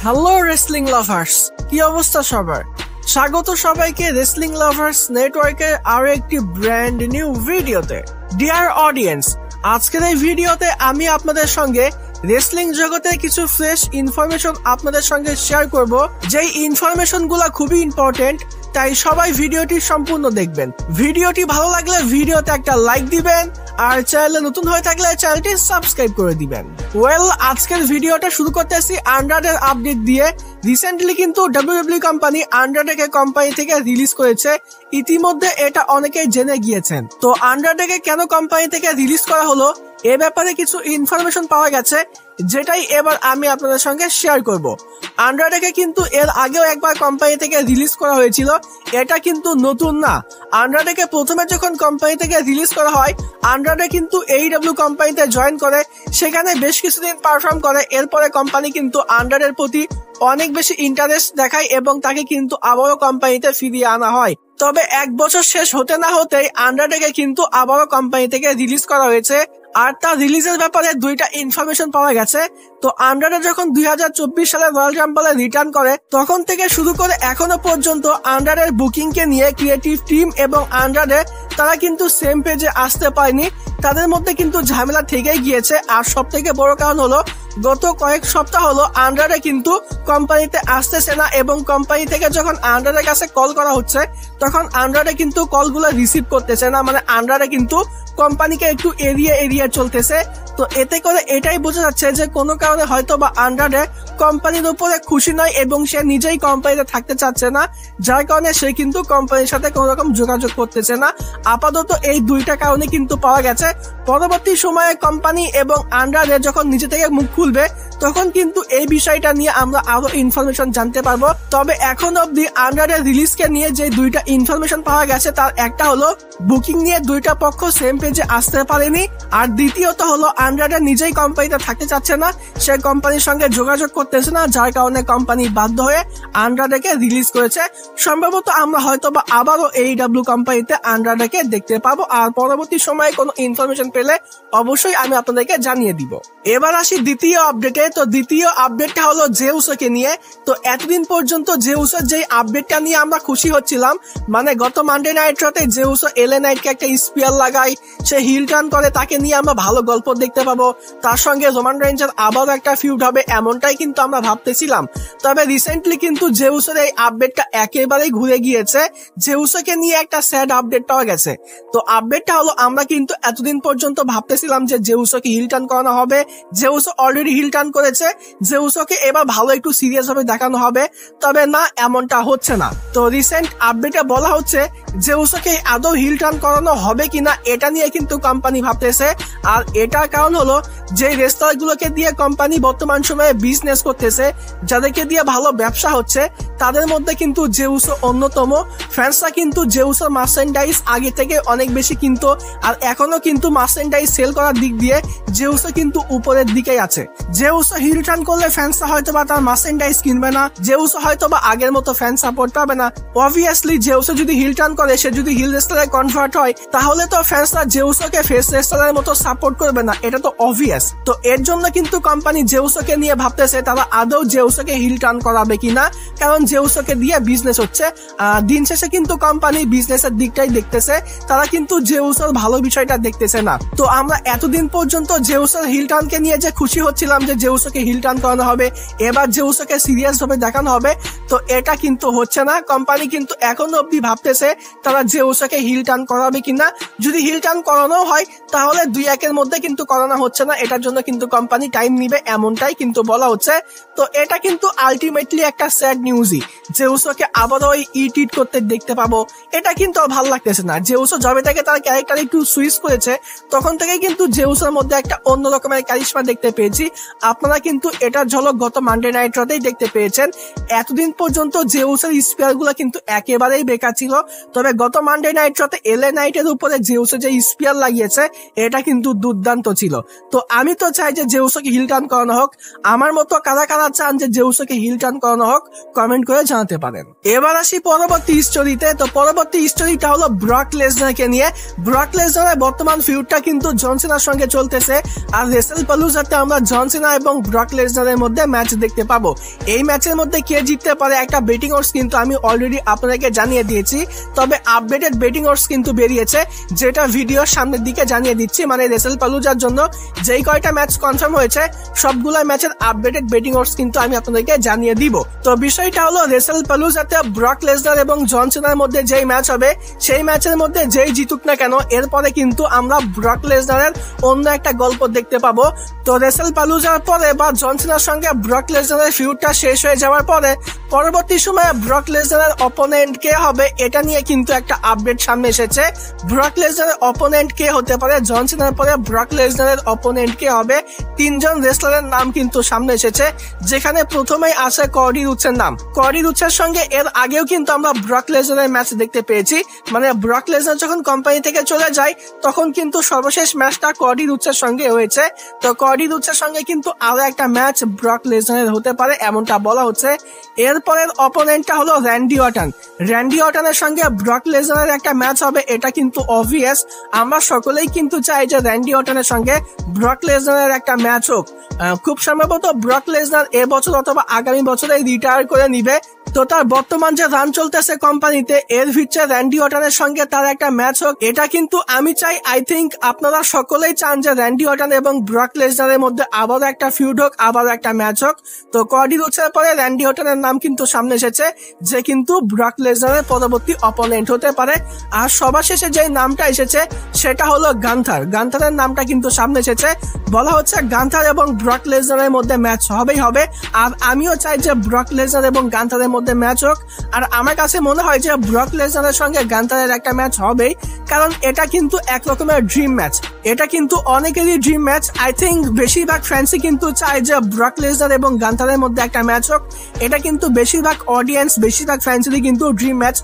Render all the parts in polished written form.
Hello wrestling lovers, কি অবস্থা সবার? স্বাগত সবাইকে রেসলিং লাভার্স নেটওয়ার্কের আরো একটি ব্র্যান্ড নিউ ভিডিওতে। ডিয়ার অডিয়েন্স, আজকের এই ভিডিওতে আমি আপনাদের সঙ্গে রেসলিং জগতের কিছু ফ্রেশ ইনফরমেশন আপনাদের সঙ্গে শেয়ার করব, যেই ইনফরমেশন গুলা খুবই ইম্পর্টেন্ট, তাই সবাই ভিডিওটি সম্পূর্ণ দেখবেন। ভিডিওটি ভালো লাগলে ভিডিওতে একটা লাইক দিবেন, আর চ্যানেলে নতুন হয়ে থাকলে চ্যানেলটি সাবস্ক্রাইব করে দিবেন। আজকের ভিডিওটা শুরু করতেছি আন্ডারটেক আপডেট দিয়ে। রিসেন্টলি কিন্তু ডাব্লিউডাব্লিউ কোম্পানি আন্ডারটেক কোম্পানি থেকে রিলিজ করেছে। ইতিমধ্যে এটা অনেকেই জেনে গিয়েছেন। তো আন্ডারটেক কেন কোম্পানি থেকে রিলিজ করা হলো, এ ব্যাপারে কিছু ইনফরমেশন পাওয়া গেছে, যেটাই এবার আমি আপনাদের সঙ্গে শেয়ার করব। আন্ডারটেক কিন্তু এর আগেও একবার কোম্পানি থেকে রিলিজ করা হয়েছিল, এটা কিন্তু নতুন না। আন্ডারটেক প্রথমে যখন কোম্পানি থেকে রিলিজ করা হয়, আন্ডারটেক কিন্তু AEW কোম্পানিতে জয়েন করে, সেখানে বেশ কিছুদিন পারফর্ম করে। এরপরে কোম্পানি কিন্তু আন্ডারের প্রতি অনেক বেশি ইন্টারেস্ট দেখায় এবং তাকে কিন্তু আবারও কোম্পানিতে ফিরিয়ে আনা হয়। তবে এক বছর শেষ হতে না হতেই আন্ডারটেক কিন্তু আবারও কোম্পানি থেকে রিলিজ করা হয়েছে, আর তার রিলিজের ব্যাপারে দুইটা ইনফরমেশন পাওয়া গেছে। তো আন্ডারটেক যখন 2024 সালে রয়্যাল রাম্বলে রিটার্ন করে, তখন থেকে শুরু করে এখনো পর্যন্ত আন্ডারের বুকিং কে নিয়ে ক্রিয়েটিভ টিম এবং আন্ডারটেক তারা কিন্তু সেম পেজে আসতে পারেনি। তাদের মধ্যে কিন্তু ঝামেলা থেকেই গিয়েছে। আর সব থেকে বড় কারণ হলো, গত কয়েক সপ্তাহ হলো আন্ডারটেক কিন্তু কোম্পানিতে আসতেছে না, এবং কোম্পানি থেকে যখন আন্ডারের কাছে কল করা হচ্ছে, তখন আন্ডারটেক কিন্তু কলগুলো রিসিভ করতেছে না। মানে আন্ডারটেক কিন্তু কোম্পানিকে একটু এড়িয়ে চলতেছে। তো এতে করে এটাই বোঝা যাচ্ছে যে কোনো কারণে হয়তো বা আন্ডারটেক কোম্পানির উপরে খুশি নয় এবং সে নিজেই কোম্পানিতে থাকতে চাচ্ছে না, যার কারণে সে কিন্তু কোম্পানির সাথে কোনো রকম যোগাযোগ করতেছে না। আপাতত এই দুইটা কারণে কিন্তু পাওয়া গেছে। পরবর্তী সময়ে কোম্পানি এবং আন্ডারটেক যখন নিজে থেকে মুখ খুলবে, তখন কিন্তু এই বিষয়টা নিয়ে আমরা আরো ইনফরমেশন জানতে পারবো। তবে এখন অব্দি আন্ডারটেক রিলিজকে নিয়ে যে দুইটা ইনফরমেশন পাওয়া গেছে, তার একটা হলো বুকিং নিয়ে দুইটা পক্ষ সেম পেজে আসতে পারেনি, আর দ্বিতীয়ত হলো আন্ডারটেক নিজেই কোম্পানিতে থাকতে চাচ্ছে না, সে কোম্পানির সঙ্গে যোগাযোগ করতেছে না, যার কারণে কোম্পানি বাধ্য হয়ে আন্ডারটেককে রিলিজ করেছে। সম্ভবত আমরা হয়তো বা আবারও AEW কোম্পানিতে আন্ডারটেককে দেখতে পাবো, আর পরবর্তী সময়ে কোনো ইনফরমেশন পেলে অবশ্যই আমি আপনাদেরকে জানিয়ে দিব। এবার আসি দ্বিতীয় আপডেটে। তো দ্বিতীয় আপডেটটা হলো জে উসোকে নিয়ে। তো এতদিন পর্যন্ত জে উসোর যে আপডেটটা নিয়ে আমরা খুশি হচ্ছিলাম, মানে গত মানডে নাইট রাতে জে উসো এলএ নাইটকে একটা স্পিয়ার লাগায়, সে হিল টার্ন করে, তাকে নিয়ে আমরা ভালো গল্প দেখতে পাবো, তার সঙ্গে রোমান রেঞ্জের আবারও একটা ফিউড হবে, এমনটাই কিন্তু আমরা ভাবতেছিলাম। তবে রিসেন্টলি কিন্তু জে উসোর এই আপডেটটা একেবারেই ঘুরে গিয়েছে। জে উসোকে নিয়ে একটা স্যাড আপডেট পাওয়া গেছে। তো আপডেটটা হলো, আমরা কিন্তু এতদিন পর্যন্ত ভাবতেছিলাম যে জে উসোকে হিল টার্ন করানো হবে, Jey Uso already heel turn করেছে, জে উসোকে এবার ভালো একটু সিরিয়াস ভাবে দেখানো হবে। তবে না, এমনটা হচ্ছে না। তো রিসেন্ট আপডেটে বলা হচ্ছে জে উসোকে আদৌ হিল টার্ন করানো হবে কিনা, এটা নিয়ে কিন্তু কোম্পানি ভাবতেছে। আর এটার কারণ হলো, যে রেস্টুরেন্ট গুলোকে দিয়ে কোম্পানি বর্তমান সময়ে বিজনেস করতেছে, যাদেরকে দিয়ে ভালো ব্যবসা হচ্ছে, তাদের মধ্যে কিন্তু জে উসো অন্যতম। ফ্যান্সরা কিন্তু জে উসোর মার্চেন্ডাইজ আগে থেকে অনেক বেশি কিনতো, আর এখনো কিন্তু মার্চেন্ডাইজ সেল করার দিক দিয়ে জে উসো কিন্তু উপরের দিকেই আছে। জে উসো হিল টার্ন করলে ফ্যান্সরা হয়তো বা তার মার্চেন্ডাইজ কিনবে না, জে উসো হয়তো বা আগের মতো ফ্যান সাপোর্ট পাবে না। অবভিয়াসলি জে উসো যদি হিল টার্ন করে, সে যদি হিল রেসলারে কনভার্ট হয়, তাহলে তো ফ্যান্সরা জে উসোকে ফেস রেসলারের মতো সাপোর্ট করবে না, এটা তো অবভিয়াস। তো এর জন্য কিন্তু কোম্পানি জে উসোকে নিয়ে ভাবতেছে তারা আদৌ জে উসোকে হিল টার্ন করাবে কিনা, কারণ জে উসোকে দিয়ে বিজনেস হচ্ছে। দিন শেষে কিন্তু কোম্পানি বিজনেসের দিকটাই দেখতেছে, তারা কিন্তু জে উসোর ভালো বিষয়টা দেখতেছে না। তো আমরা এতদিন পর্যন্ত জে উসোর হিল টার্নকে নিয়ে যে খুশি হচ্ছিলাম যে জে উসোকে হিল টার্ন করানো হবে, এবার জে উসোকে সিরিয়াস ভাবে দেখানো হবে, তো এটা কিন্তু হচ্ছে না। কোম্পানি কিন্তু এখনো অব্দি ভাবতেছে তারা জে উসোকে হিল টার্ন করাবে কিনা। যদি হিল টার্ন করানো হয়, তাহলে 2-1 এর মধ্যে কিন্তু করানো হচ্ছে না, এটার জন্য কিন্তু কোম্পানি টাইম নিবে, এমনটাই কিন্তু বলা হচ্ছে। তো এটা কিন্তু আলটিমেটলি একটা স্যাড নিউজই। জে উসোকে আবারও ইটিট করতে দেখতে পাবো, এটা কিন্তু ভালো লাগতেছে না। জে উসো যবে থেকে তার ক্যারেক্টার একটু সুইচ করেছে, তখন থেকে কিন্তু জে উসোর মধ্যে একটা অন্য রকমের কারিশমা দেখতে পেয়েছি। আপনারা কিন্তু এটার ঝলক গত মানডে নাইট রাতেই দেখতে পেয়েছেন। এতদিন পর্যন্ত জে উসোর স্পিয়ার গুলো কিন্তু একেবারেই বেকার ছিল। তবে তবে গত মানডে নাইট রাতে এলএ নাইটের উপরে জেউসে যে স্পিয়ার লাগিয়েছে এটা কিন্তু দুর্দান্ত ছিল। তো আমি তো চাই যে জেউসকে হিল টার্ন করানো হোক। আমার মতো কারা কারা চান যে জেউসকে হিল টার্ন করানো হোক কমেন্ট করে জানাতে পারেন। এবার আসি পরবর্তী স্টোরিতে। তো পরবর্তী স্টোরিটা হলো ব্রক লেসনারকে নিয়ে। ব্রক লেসনারের বর্তমান ফিউডটা কিন্তু জন সিনার সঙ্গে চলতেছে, আর রেসেলপালুজাতে আমরা জন সিনা এবং ব্রক লেসনারের মধ্যে ম্যাচ দেখতে পাবো। এই ম্যাচের মধ্যে কে জিততে পারে একটা বেটিং অডস কিন্তু আমি অলরেডি আপনাদেরকে জানিয়ে দিয়েছি। তবে আপডেটেড বেটিং অডস কিন্তু বেরিয়েছে, যেটা ভিডিওর সামনের দিকে জানিয়ে দিচ্ছি। মানে রেসেলপালুজার জন্য যেই কয়টা ম্যাচ কনফার্ম হয়েছে সবগুলা ম্যাচের আপডেটেড বেটিং অডস কিন্তু আমি আপনাদেরকে জানিয়ে দিব। তো বিষয়টা হলো রেসেলপালুজাতে ব্রক লেসনার এবং জন সিনার মধ্যে যেই ম্যাচ হবে সেই ম্যাচের মধ্যে যেই জিতুক না কেন এরপরে কিন্তু আমরা ব্রক লেসনারের অন্য একটা গল্প দেখতে পাবো। তো রেসেলপালুজার পরে বা জন সিনার সঙ্গে ব্রক লেসনারের ফিউডটা শেষ হয়ে যাওয়ার পরে পরবর্তী সময়ে ব্রক লেসনারের অপোনেন্ট কে হবে এটা নিয়ে কিন্তু একটা আপডেট সামনে এসেছে। ব্রক লেসনারের অপোনেন্ট কে হতে পারে, জন সিনার পরে ব্রক লেসনারের অপোনেন্ট কে হবে, তিনজন রেসলারের নাম কিন্তু সামনে এসেছে, যেখানে প্রথমেই আসে কর্ডি রুডসের নাম। কর্ডি রুডসের সঙ্গে এর আগেও কিন্তু আমরা ব্রক লেসনারের ম্যাচ দেখতে পেয়েছি। মানে ব্রক লেসনার যখন কোম্পানি থেকে চলে যায় তখন কিন্তু সর্বশেষ ম্যাচটা কর্ডি রুডসের সঙ্গে হয়েছে। তো কর্ডি রুডসের সঙ্গে কিন্তু আরো একটা ম্যাচ ব্রক লেসনারের হতে পারে এমনটা বলা হচ্ছে। এরপরের অপোনেন্টটা হলো র্যান্ডি অর্টন। র্যান্ডি অর্টনের সঙ্গে ব্রক লেসনারের একটা ম্যাচ হবে, এটা কিন্তু অবভিয়াস। আমরা সকলেই কিন্তু চাই যে র্যান্ডি অর্টনের সঙ্গে ব্রক লেসনারের একটা ম্যাচ হোক। খুব সম্ভবত ব্রক লেসনার এবছর অথবা আগামী বছরে রিটায়ার করে নিবে। তো তার বর্তমান যে রান চলতেছে কোম্পানিতে এর ভিতরে র্যান্ডি অর্টনের সঙ্গে তার একটা ম্যাচ হোক, এটা কিন্তু আমি চাই। আই থিঙ্ক আপনারা সকলেই চান যে র্যান্ডি অর্টন এবং ব্রক লেসনারের মধ্যে আবারও একটা ফিউড হোক, আবারও একটা ম্যাচ হোক। তো কর্ডি রুডসের পরে র্যান্ডি অর্টনের নাম কিন্তু সামনে এসেছে, যে কিন্তু ব্রক লেসনারের পরবর্তী অপোনেন্ট হতে পারে। আর সবার শেষে যে নামটা এসেছে সেটা হলো গান্থার। গান্থারের নামটা কিন্তু সামনে এসেছে। বলা হচ্ছে গান্থার এবং ব্রক লেসনারের মধ্যে ম্যাচ হবেই হবে। আর আমিও চাই যে ব্রক লেসনার এবং গান্থারের মধ্যে ম্যাচ হোক। আর আমার কাছে মনে হয় যে ব্রক লেসনারের সঙ্গে গান্থারের একটা ম্যাচ হবেই, কারণ এটা কিন্তু এক রকমের ড্রিম ম্যাচ। এটা কিন্তু অনেকেরই ড্রিম ম্যাচ। আই থিঙ্ক বেশিরভাগ ফ্যান্সই কিন্তু চায় যে ব্রক লেসনার এবং গান্থারের মধ্যে একটা ম্যাচ হোক। এটা কিন্তু বেশিরভাগ অডিয়েন্স, বেশিরভাগ ফ্যান্সেরই কিন্তু dream match.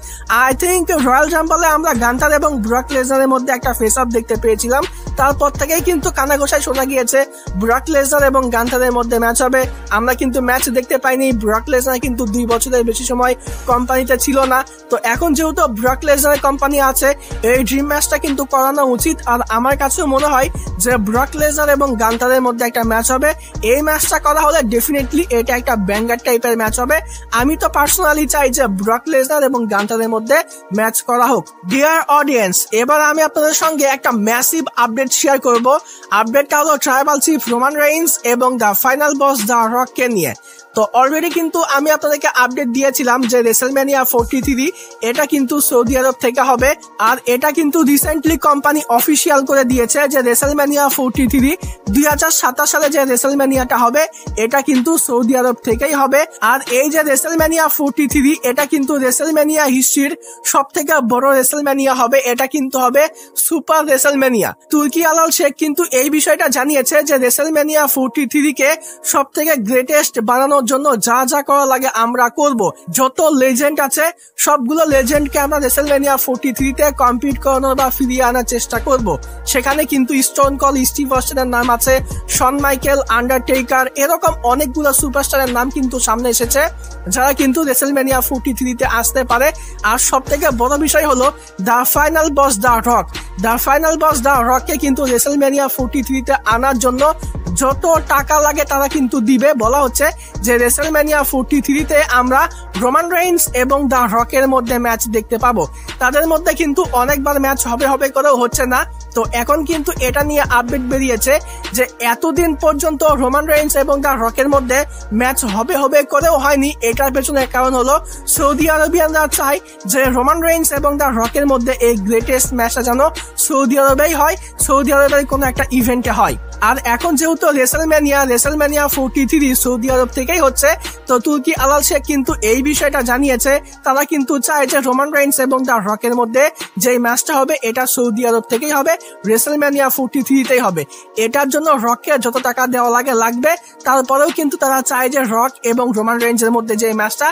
I think Royal Rumble আমরা গান্থার এবং ব্রক লেসনারের মধ্যে একটা ফেস অফ দেখতে পেয়েছিলাম। তারপর থেকেই কিন্তু কানাঘোষায় শোনা গিয়েছে ব্রক লেসনার এবং গান্থারের মধ্যে ম্যাচ হবে। আমরা কিন্তু ম্যাচ দেখতে পাইনি। ব্রক লেসনার কিন্তু 2 বছরের বেশি সময় কোম্পানিতে ছিল না। তো এখন যেহেতু ব্রক লেসনারের কোম্পানি আছে, এই ড্রিম ম্যাচটা কিন্তু করানো উচিত। আর আমার কাছেও মনে হয় যে ব্রক লেসনার এবং গান্থারের মধ্যে একটা ম্যাচ হবে। এই ম্যাচটা করা হলে ডেফিনেটলি এটা একটা ব্যাঙ্গার টাইপের ম্যাচ হবে। আমি তো পার্সোনালি চাই যে ব্রক লেসনার এবং গান্থারের মধ্যে ম্যাচ করা হোক। ডিয়ার অডিয়েন্স, এবার আমি আপনাদের সঙ্গে একটা ম্যাসিভ আপডেট শেয়ার করব। আপডেটটা হলো ট্রাইবাল চিফ রোমান রেইন্স এবং দ্য ফাইনাল বস দ্য রককে নিয়ে। তো অলরেডি কিন্তু আমি আপনাদেরকে আপডেট দিয়েছিলাম যে রেসেলম্যানিয়া 43 এটা কিন্তু সৌদি আরব থেকে হবে। আর এটা কিন্তু রিসেন্টলি কোম্পানি অফিসিয়াল করে দিয়েছে যে রেসেলম্যানিয়া 43 2027 সালে যে রেসেলম্যানিয়াটা হবে এটা কিন্তু সৌদি আরব থেকেই হবে। আর এই যে রেসেলম্যানিয়া 43 এটা কিন্তু রেসেলম্যানিয়া হিস্ট্রির সব থেকে বড় রেসেলম্যানিয়া হবে। এটা কিন্তু হবে সুপার রেসেলম্যানিয়া। তুর্কি আলাল শেখ কিন্তু এই বিষয়টা জানিয়েছে যে রেসেলম্যানিয়া 43 কে সব থেকে গ্রেটেস্ট বানানোর জন্য যা যা করা লাগে আমরা করব। যত লেজেন্ড আছে সবগুলো লেজেন্ডকে আমরা রেসেলম্যানিয়া 43 তে কম্পিট করানোর বা ফিরিয়ে আনার চেষ্টা করব। সেখানে কিন্তু স্টোন কল স্টিভ অস্টিনের নাম আছে, শন মাইকেল, আন্ডারটেকার, এরকম অনেকগুলো সুপারস্টারের নাম কিন্তু সামনে এসেছে যারা কিন্তু রেসেলম্যানিয়া 43 তে আসতে পারে। আর সব থেকে বড় বিষয় হলো the final boss the Rock. The final boss the রককে কিন্তু রেসেলম্যানিয়া 43 তে আনার জন্য যত টাকা লাগে তারা কিন্তু দিবে। বলা হচ্ছে যে রেসেলম্যানিয়া 43 তে আমরা রোমান রেইন্স এবং দ্য রকের মধ্যে ম্যাচ দেখতে পাবো। তাদের মধ্যে কিন্তু অনেকবার ম্যাচ হবে করেও হচ্ছে না। তো এখন কিন্তু এটা নিয়ে আপডেট বেরিয়েছে যে এতদিন পর্যন্ত রোমান রেইন্স এবং দ্য রকের মধ্যে ম্যাচ হবে করেও হয়নি। এটার পেছনে কারণ হলো সৌদি আরবিয়ানরা চায় যে রোমান রেইন্স এবং দ্য রকের মধ্যে এই গ্রেটেস্ট ম্যাচটা যেন সৌদি আরবেই হয়, সৌদি আরবের কোনো একটা ইভেন্টে হয়। আর এখন যেহেতু রেসেলম্যানিয়া 43 সৌদি আরব থেকেই হচ্ছে, তো তুর্কি আলাল শেখ কিন্তু এই বিষয়টা জানিয়েছে। তারা কিন্তু চায় যে রোমান রেইন্স এবং দ্য রকের মধ্যে যে ম্যাচটা হবে এটা সৌদি আরব থেকেই হবে, রেসেলম্যানিয়া 43তেই হবে। এটার জন্য রককে যত টাকা দেওয়া লাগবে, তারপরেও কিন্তু তারা চায় যে রক এবং রোমান রেইন্সের মধ্যে যে ম্যাচটা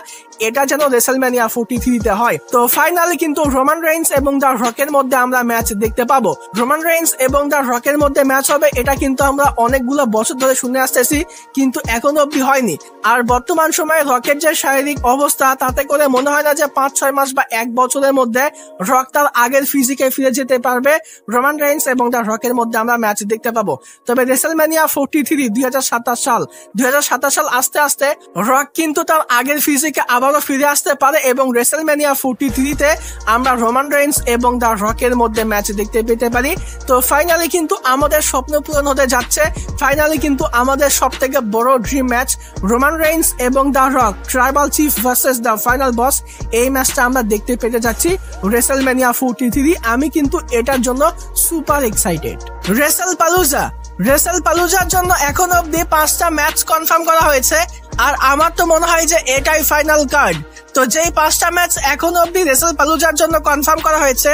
এটা যেন রেসেলম্যানিয়া 43তে হয়। তো ফাইনালি কিন্তু রোমান রেইন্স এবং দ্য রকের মধ্যে আমরা ম্যাচ দেখতে পাবো। রোমান রেইন্স এবং দ্য রকের মধ্যে ম্যাচ হবে এটা কিন্তু আমরা অনেকগুলো বছর ধরে শুনে আসতেছি, কিন্তু এখনো অব্দি হয়নি। আর বর্তমান সময়ে রকের যে শারীরিক অবস্থা, তাতে করে মনে হয় না যে 5-6 মাস বা 1 বছরের মধ্যে রক তার আগের ফিজিকে ফিরে যেতে পারবে। রোমান রেইন্স এবং দ্য রকের মধ্যে আমরা ম্যাচ দেখতে পাবো। তবে রেসেলম্যানিয়া 43 2027 সাল আস্তে আস্তে রক কিন্তু তার আগের ফিজিকে আবারও ফিরে আসতে পারে এবং রেসেলম্যানিয়া 43তে আমরা রোমান রেইন্স এবং দ্য রকের মধ্যে ম্যাচ দেখতে পেতে পারি। তো ফাইনালি কিন্তু আমাদের স্বপ্ন পূরণ হতে যাচ্ছে। ফাইনালি কিন্তু আমাদের সব থেকে বড় ড্রিম ম্যাচ রোমান রেইন্স এবং the Rock tribal chief versus the final boss, এই ম্যাচটা আমরা দেখতে পেতে যাচ্ছি রেসেলম্যানিয়া 43। আমি কিন্তু এটার জন্য সুপার এক্সাইটেড। রেসেলপালুজার জন্য এখন অব্দি 5টা ম্যাচ কনফার্ম করা হয়েছে, আর আমার তো মনে হয় যে এটাই ফাইনাল কার্ড। তো যেই 5টা ম্যাচ এখন অব্দি রেসেলপালুজার জন্য কনফার্ম করা হয়েছে,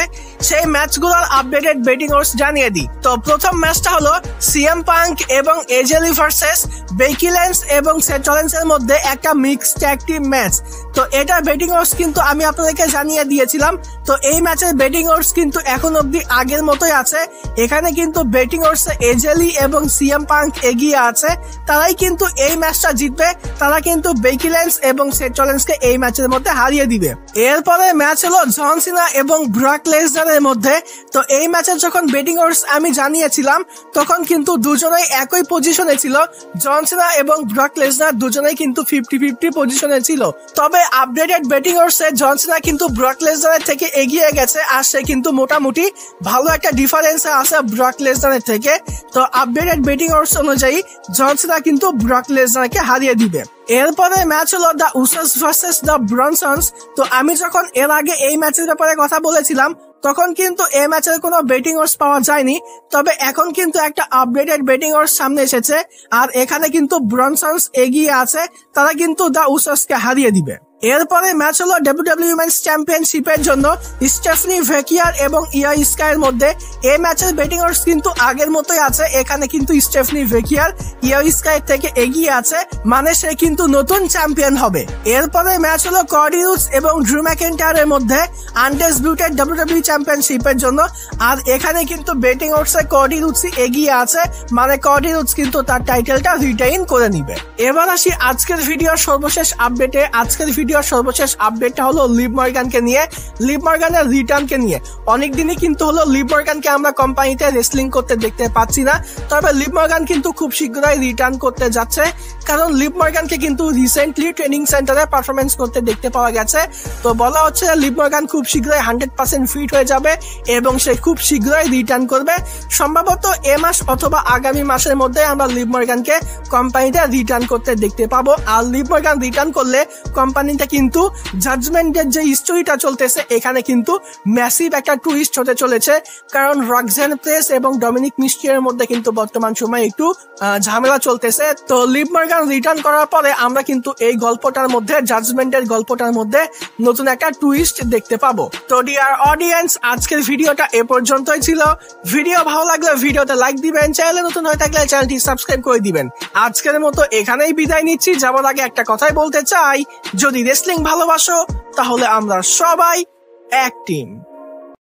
সেই ম্যাচগুলোর আপডেটেড বেটিং ওডস জানিয়ে দিই। তো প্রথম ম্যাচটা হলো সিএম পাঙ্ক এবং এজেলি ভার্সেস বেকি লিঞ্চ এবং সেথ রলিন্সের মধ্যে একটা মিক্সড ট্যাগ টিম ম্যাচ। তো এটার বেটিং ওডস কিন্তু আমি আপনাদেরকে জানিয়ে দিয়েছিলাম। তো এই ম্যাচের বেটিং ওডস কিন্তু এখন অব্দি আগের মতোই আছে। এখানে কিন্তু বেটিং ওডস এজেলি এবং সিএম পাঙ্ক এগিয়ে আছে, তারাই কিন্তু এই ম্যাচটা জিতবে। তারা কিন্তু বেকি লিঞ্চ এবং সেথ রলিন্সকে এই ম্যাচের মধ্যে হারিয়ে দিবে। এরপরে ম্যাচ হলো জন সিনা এবং ব্রক লেসনারের মধ্যে। তো এই ম্যাচের যখন বেটিং ওডস আমি জানিয়েছিলাম, তখন কিন্তু দুজনেই একই পজিশনে ছিল। জন সিনা এবং ব্রক লেসনার দুজনেই কিন্তু 50-50 পজিশনে ছিল। তবে আপডেটেড বেটিং ওডসে জন সিনা কিন্তু ব্রক লেসনারের থেকে এগিয়ে গেছে, আর সে কিন্তু মোটামুটি ভালো একটা ডিফারেন্সে আছে ব্রক লেসনারের থেকে। তো আপডেটেড বেটিং ওডস অনুযায়ী জন সিনা কিন্তু ব্রক লেসনারকে হারিয়ে দিবে। এরপরে ম্যাচ হলো দ্য উসাস ভার্সেস দ্য ব্রনসন্স। তো আমি যখন এর আগে এই ম্যাচের ব্যাপারে কথা বলেছিলাম, তখন কিন্তু এই ম্যাচের কোনো বেটিং ওডস পাওয়া যায়নি। তবে এখন কিন্তু একটা আপডেটেড বেটিং ওডস সামনে এসেছে, আর এখানে কিন্তু ব্রনসন্স এগিয়ে আছে। তারা কিন্তু দ্য উসাসকে হারিয়ে দিবে। এরপরে ম্যাচ হলো WWE উইমেন্স চ্যাম্পিয়নশিপের জন্য স্টেফনি ভেকিয়ার এবং ইয়া স্কাইয়ের মধ্যে। এই ম্যাচের বেটিং ওডস কিন্তু আগের মতোই আছে। এখানে কিন্তু স্টেফনি ভেকিয়ার ইয়া স্কাইয়ের থেকে এগিয়ে আছে, মানে সে কিন্তু নতুন চ্যাম্পিয়ন হবে। এরপরে ম্যাচ হলো কডি রুডস এবং ড্রু ম্যাকইন্টায়ারের মধ্যে আনডিসপিউটেড WWE চ্যাম্পিয়নশিপের জন্য। আর এখানে কিন্তু বেটিং ওডসে কডি রুডসই এগিয়ে আছে, মানে কডি রুডস কিন্তু তার টাইটেলটা রিটেইন করে নিবে। এবার আসি আজকের ভিডিওর সর্বশেষ আপডেটে। আজকের ভিডিওর সর্বশেষ আপডেটটা হলো লিভ মর্গানকে নিয়ে, লিভ মর্গানের রিটার্নকে নিয়ে। অনেকদিনই কিন্তু হলো লিভ মর্গানকে আমরা কোম্পানিতে রেসলিং করতে দেখতে পাচ্ছি না। তবে লিভ মর্গান কিন্তু খুব শীঘ্রই রিটার্ন করতে যাচ্ছে, কারণ লিভ মর্গানকে কিন্তু রিসেন্টলি ট্রেনিং সেন্টারে পারফরমেন্স করতে দেখতে পাওয়া গেছে। তো বলা হচ্ছে লিভ মর্গান খুব শীঘ্রই 100% ফিট হয়ে যাবে এবং সে খুব শীঘ্রই রিটার্ন করবে। সম্ভবত এ মাস অথবা আগামী মাসের মধ্যে আমরা লিভ মর্গানকে কোম্পানিতে রিটার্ন করতে দেখতে পাবো। আর লিভ মর্গান রিটার্ন করলে কোম্পানিতে কিন্তু জাজমেন্টের যে স্টোরিটা চলতেছে, এখানে কিন্তু ম্যাসিভ একটা টুইস্ট হতে চলেছে। কারণ রক্সেন প্রেস এবং ডমিনিক মিস্টিয়ারের মধ্যে কিন্তু বর্তমান সময়ে একটু ঝামেলা চলতেছে। তো লিভ মর্গান রিটার্ন করার পরে আমরা কিন্তু এই গল্পটার মধ্যে, জাজমেন্টের গল্পটার মধ্যে নতুন একটা টুইস্ট দেখতে পাবো। তো ডিয়ার অডিয়েন্স, আজকের ভিডিওটা এ পর্যন্তই ছিল। ভিডিও ভালো লাগলে ভিডিওতে লাইক দিবেন, চ্যানেলে নতুন হয়ে থাকলে চ্যানেলটি সাবস্ক্রাইব করে দিবেন। আজকের মতো এখানেই বিদায় নিচ্ছি। যাওয়ার আগে একটা কথাই বলতে চাই, যদি রেসলিং ভালোবাসো তাহলে আমরা সবাই এক টিম।